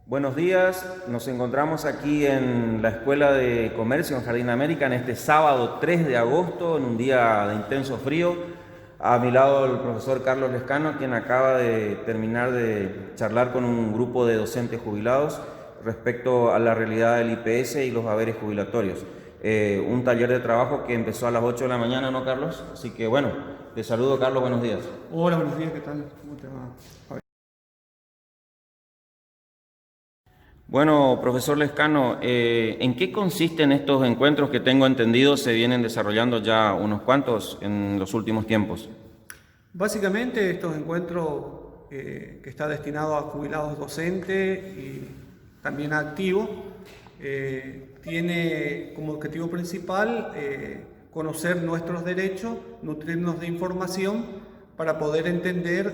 Buenos días, nos encontramos aquí en la Escuela de Comercio en Jardín América en este sábado 3 de agosto, en un día de intenso frío. A mi lado el profesor Carlos Lescano, quien acaba de terminar de charlar con un grupo de docentes jubilados respecto a la realidad del IPS y los haberes jubilatorios. Un taller de trabajo que empezó a las 8 de la mañana, ¿no, Carlos? Así que bueno, te saludo, Carlos, buenos días. Hola, buenos días, ¿qué tal? ¿Cómo te va? Bueno, profesor Lescano, ¿en qué consisten estos encuentros que tengo entendido se vienen desarrollando ya unos cuantos en los últimos tiempos? Básicamente estos encuentros que está destinado a jubilados docentes y también a activos, tiene como objetivo principal conocer nuestros derechos, nutrirnos de información para poder entender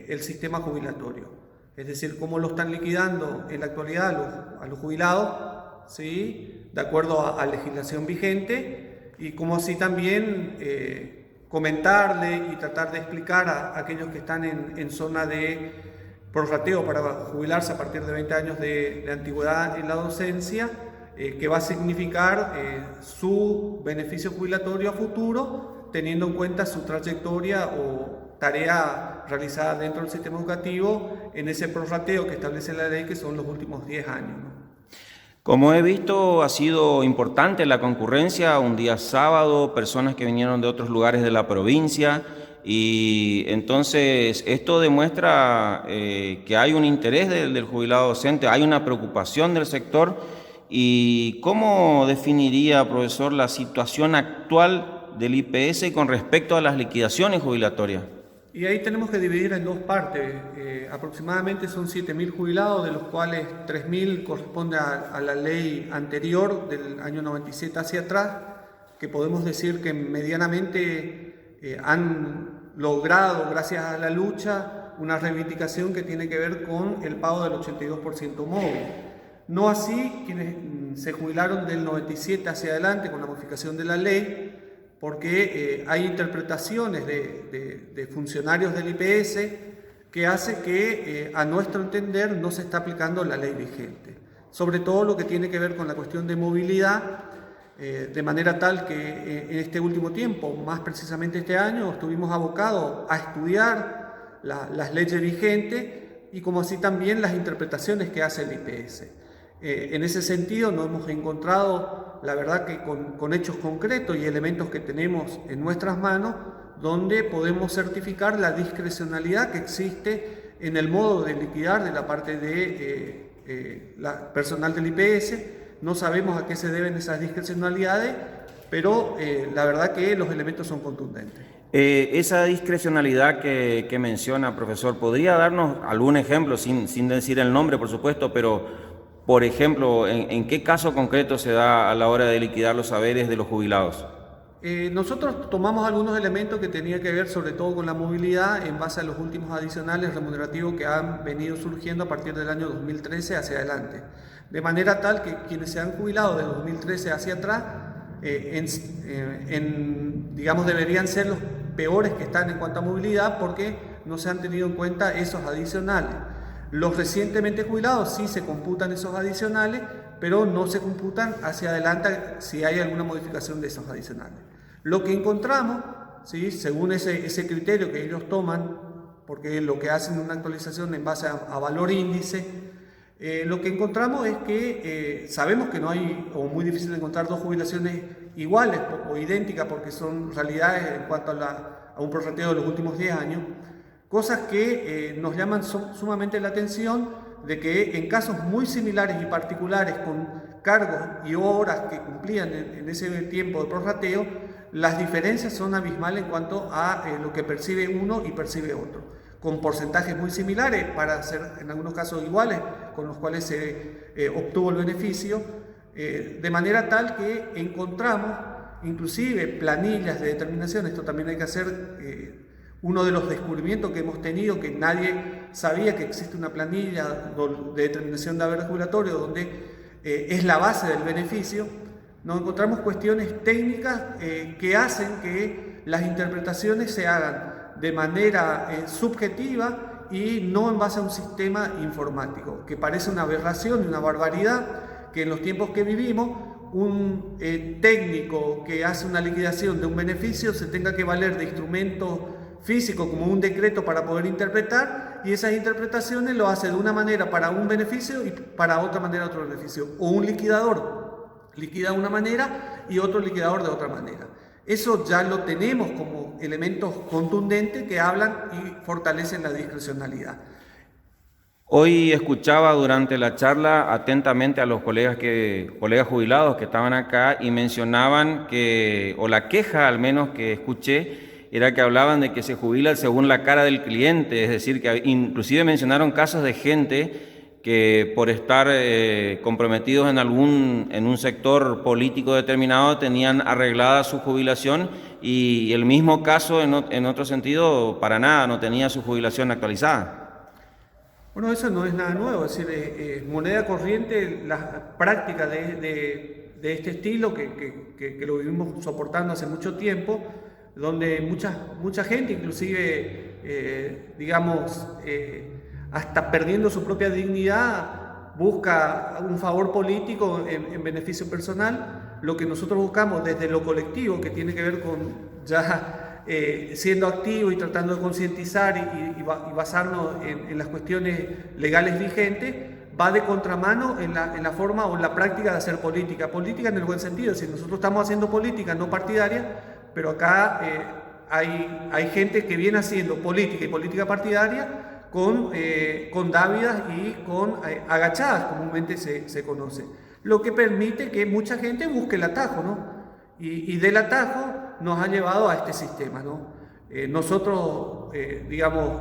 el sistema jubilatorio. Es decir, cómo lo están liquidando en la actualidad a los jubilados, ¿sí? De acuerdo a legislación vigente, y cómo así también comentarle y tratar de explicar a aquellos que están en zona de prorrateo para jubilarse a partir de 20 años de antigüedad en la docencia, qué va a significar su beneficio jubilatorio a futuro, teniendo en cuenta su trayectoria o tarea realizada dentro del sistema educativo en ese prorrateo que establece la ley, que son los últimos 10 años, ¿no? Como he visto, ha sido importante la concurrencia, un día sábado, personas que vinieron de otros lugares de la provincia, y entonces esto demuestra que hay un interés del jubilado docente, hay una preocupación del sector. ¿Y cómo definiría, profesor, la situación actual del IPS con respecto a las liquidaciones jubilatorias? Y ahí tenemos que dividir en dos partes. Aproximadamente son 7.000 jubilados, de los cuales 3.000 corresponde a la ley anterior del año 97 hacia atrás, que podemos decir que medianamente han logrado, gracias a la lucha, una reivindicación que tiene que ver con el pago del 82% móvil. No así quienes se jubilaron del 97 hacia adelante con la modificación de la ley, porque hay interpretaciones de funcionarios del IPS que hace que, a nuestro entender, no se está aplicando la ley vigente. Sobre todo lo que tiene que ver con la cuestión de movilidad, de manera tal que en este último tiempo, más precisamente este año, estuvimos abocados a estudiar las leyes vigentes y como así también las interpretaciones que hace el IPS. En ese sentido nos hemos encontrado, la verdad que con hechos concretos y elementos que tenemos en nuestras manos, donde podemos certificar la discrecionalidad que existe en el modo de liquidar de la parte de la personal del IPS. No sabemos a qué se deben esas discrecionalidades, pero la verdad que los elementos son contundentes. Esa discrecionalidad que menciona, profesor, ¿podría darnos algún ejemplo, sin decir el nombre, por supuesto, pero por ejemplo, ¿en qué caso concreto se da a la hora de liquidar los haberes de los jubilados? Nosotros tomamos algunos elementos que tenían que ver sobre todo con la movilidad en base a los últimos adicionales remunerativos que han venido surgiendo a partir del año 2013 hacia adelante. De manera tal que quienes se han jubilado de 2013 hacia atrás, digamos, deberían ser los peores que están en cuanto a movilidad porque no se han tenido en cuenta esos adicionales. Los recientemente jubilados sí se computan esos adicionales, pero no se computan hacia adelante si hay alguna modificación de esos adicionales. Lo que encontramos, ¿sí?, según ese criterio que ellos toman, porque lo que hacen es una actualización en base a valor índice, lo que encontramos es que sabemos que no hay, o muy difícil encontrar dos jubilaciones iguales o idénticas, porque son realidades en cuanto a un prorrateo de los últimos 10 años, cosas que nos llaman sumamente la atención, de que en casos muy similares y particulares, con cargos y horas que cumplían en ese tiempo de prorrateo, las diferencias son abismales en cuanto a lo que percibe uno y percibe otro, con porcentajes muy similares para ser en algunos casos iguales, con los cuales se obtuvo el beneficio, de manera tal que encontramos inclusive planillas de determinación. Esto también hay que hacer. Uno de los descubrimientos que hemos tenido, que nadie sabía que existe una planilla de determinación de haber jubilatorio, donde es la base del beneficio, nos encontramos cuestiones técnicas que hacen que las interpretaciones se hagan de manera subjetiva y no en base a un sistema informático, que parece una aberración y una barbaridad que en los tiempos que vivimos un técnico que hace una liquidación de un beneficio se tenga que valer de instrumentos físicos como un decreto para poder interpretar, y esas interpretaciones lo hace de una manera para un beneficio y para otra manera otro beneficio, o un liquidador liquida de una manera y otro liquidador de otra manera. Eso ya lo tenemos como elementos contundentes que hablan y fortalecen la discrecionalidad. Hoy escuchaba durante la charla atentamente a los colegas jubilados que estaban acá y mencionaban que, o la queja al menos que escuché, era que hablaban de que se jubila según la cara del cliente, es decir, que inclusive mencionaron casos de gente que por estar comprometidos en un sector político determinado tenían arreglada su jubilación, y el mismo caso en otro sentido para nada, no tenía su jubilación actualizada. Bueno, eso no es nada nuevo, es decir, moneda corriente, las prácticas de este estilo que lo vivimos soportando hace mucho tiempo, donde mucha gente, inclusive, hasta perdiendo su propia dignidad, busca un favor político en beneficio personal. Lo que nosotros buscamos desde lo colectivo, que tiene que ver con ya siendo activo y tratando de concientizar y basarnos en las cuestiones legales vigentes, va de contramano en la forma o en la práctica de hacer política en el buen sentido. Si nosotros estamos haciendo política no partidaria, pero acá hay gente que viene haciendo política y política partidaria con dávidas y con agachadas, comúnmente se conoce, lo que permite que mucha gente busque el atajo, ¿no? Y del atajo nos ha llevado a este sistema, ¿no? Nosotros,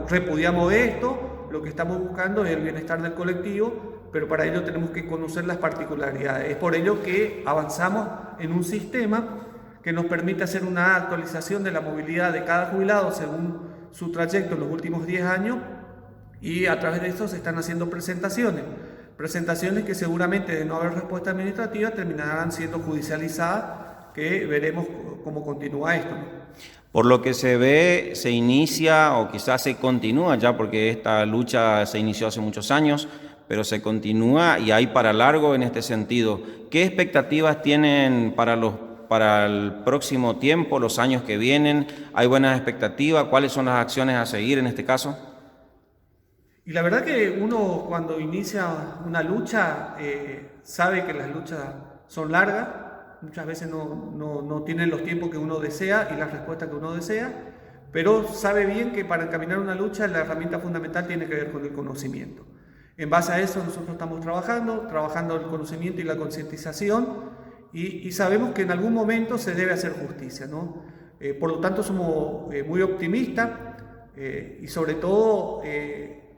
repudiamos esto, lo que estamos buscando es el bienestar del colectivo, pero para ello tenemos que conocer las particularidades. Es por ello que avanzamos en un sistema que nos permite hacer una actualización de la movilidad de cada jubilado según su trayecto en los últimos 10 años, y a través de eso se están haciendo presentaciones que seguramente, de no haber respuesta administrativa, terminarán siendo judicializadas, que veremos cómo continúa esto, ¿no? Por lo que se ve, se inicia o quizás se continúa ya, porque esta lucha se inició hace muchos años, pero se continúa y hay para largo en este sentido. ¿Qué expectativas tienen para el próximo tiempo, los años que vienen? ¿Hay buenas expectativas? ¿Cuáles son las acciones a seguir en este caso? Y la verdad que uno, cuando inicia una lucha, sabe que las luchas son largas, muchas veces no tienen los tiempos que uno desea y las respuestas que uno desea, pero sabe bien que para encaminar una lucha la herramienta fundamental tiene que ver con el conocimiento. En base a eso nosotros estamos trabajando el conocimiento y la concientización, y sabemos que en algún momento se debe hacer justicia, ¿no? Por lo tanto somos muy optimistas, y sobre todo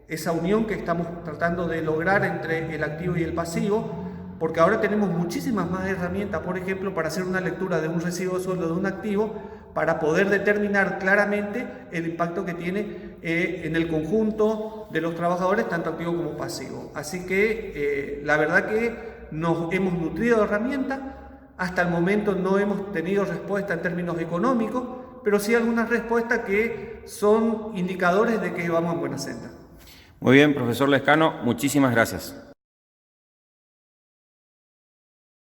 esa unión que estamos tratando de lograr entre el activo y el pasivo, porque ahora tenemos muchísimas más herramientas, por ejemplo, para hacer una lectura de un recibo de sueldo de un activo, para poder determinar claramente el impacto que tiene en el conjunto de los trabajadores, tanto activo como pasivo. Así que la verdad que nos hemos nutrido de herramientas. Hasta el momento no hemos tenido respuesta en términos económicos, pero sí algunas respuestas que son indicadores de que vamos en buena senda. Muy bien, profesor Lescano, muchísimas gracias.